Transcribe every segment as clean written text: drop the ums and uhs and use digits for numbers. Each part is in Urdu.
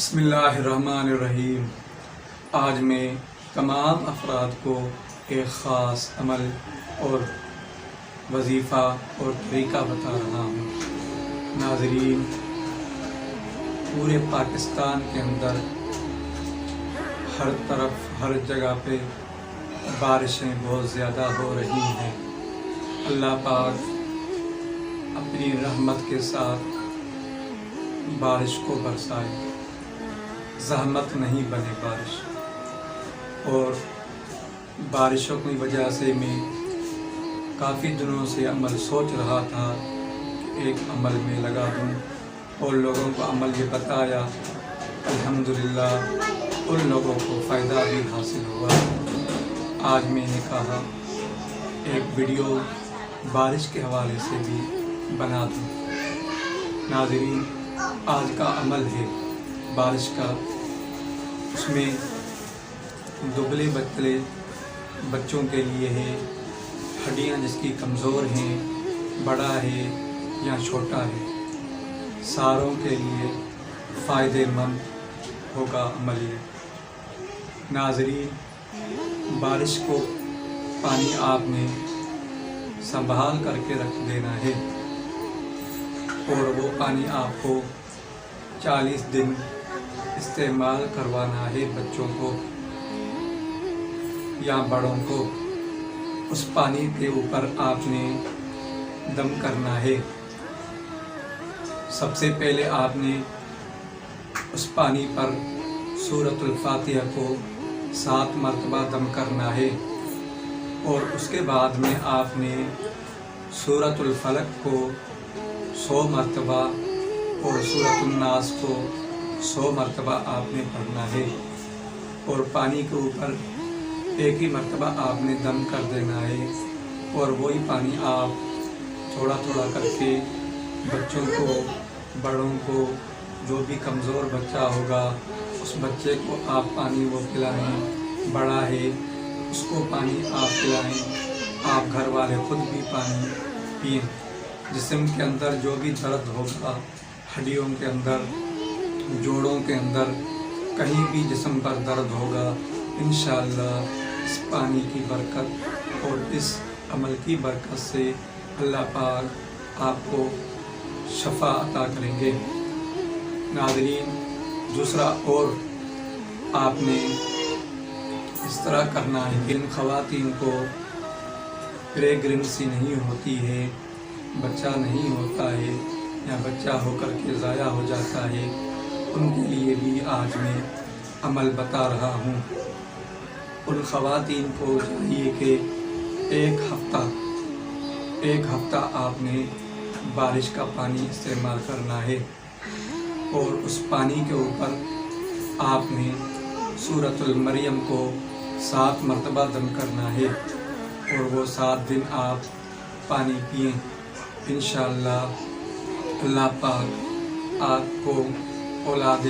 بسم اللہ الرحمن الرحیم۔ آج میں تمام افراد کو ایک خاص عمل اور وظیفہ اور طریقہ بتا رہا ہوں۔ ناظرین، پورے پاکستان کے اندر ہر طرف ہر جگہ پہ بارشیں بہت زیادہ ہو رہی ہیں۔ اللہ پاک اپنی رحمت کے ساتھ بارش کو برسائے، زحمت نہیں بنے بارش۔ اور بارشوں کی وجہ سے میں کافی دنوں سے عمل سوچ رہا تھا کہ ایک عمل میں لگا دوں، اور لوگوں کو عمل یہ بتایا، الحمدللہ ان لوگوں کو فائدہ بھی حاصل ہوا۔ آج میں نے کہا ایک ویڈیو بارش کے حوالے سے بھی بنا دوں۔ ناظرین، آج کا عمل ہے بارش کا، اس میں دبلے پتلے بچوں کے لیے ہے، ہڈیاں جس کی کمزور ہیں، بڑا ہے یا چھوٹا ہے، ساروں کے لیے فائدہ مند ہوگا عمل یہ۔ ناظرین، بارش کو پانی آپ نے سنبھال کر کے رکھ دینا ہے، اور وہ پانی آپ کو 40 دن استعمال کروانا ہے، بچوں کو یا بڑوں کو۔ اس پانی کے اوپر آپ نے دم کرنا ہے۔ سب سے پہلے آپ نے اس پانی پر سورۃ الفاتحہ کو 7 مرتبہ دم کرنا ہے، اور اس کے بعد میں آپ نے سورۃ الفلق کو 100 مرتبہ اور سورۃ الناس کو 100 مرتبہ آپ نے پڑھنا ہے، اور پانی کے اوپر ایک ہی مرتبہ آپ نے دم کر دینا ہے، اور وہی پانی آپ تھوڑا تھوڑا کر کے بچوں کو، بڑوں کو، جو بھی کمزور بچہ ہوگا اس بچے کو آپ پانی وہ پلائیں، بڑا ہے اس کو پانی آپ پلائیں، آپ گھر والے خود بھی پانی پئیں۔ جسم کے اندر جو بھی درد ہوگا، ہڈیوں کے اندر، جوڑوں کے اندر، کہیں بھی جسم پر درد ہوگا، انشاءاللہ اس پانی کی برکت اور اس عمل کی برکت سے اللہ پاک آپ کو شفا عطا کریں گے۔ ناظرین، دوسرا اور آپ نے اس طرح کرنا ہے کہ ان خواتین کو پریگننسی نہیں ہوتی ہے، بچہ نہیں ہوتا ہے یا بچہ ہو کر کے ضائع ہو جاتا ہے، ان کے لیے بھی آج میں عمل بتا رہا ہوں۔ ان خواتین کو چاہیے کہ ایک ہفتہ آپ نے بارش کا پانی استعمال کرنا ہے، اور اس پانی کے اوپر آپ نے سورۃ المریم کو 7 مرتبہ دم کرنا ہے، اور وہ 7 دن آپ پانی پئیں۔ انشاءاللہ اللہ پاک آپ کو اولاد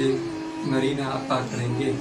نرینہ عطا کریں گے۔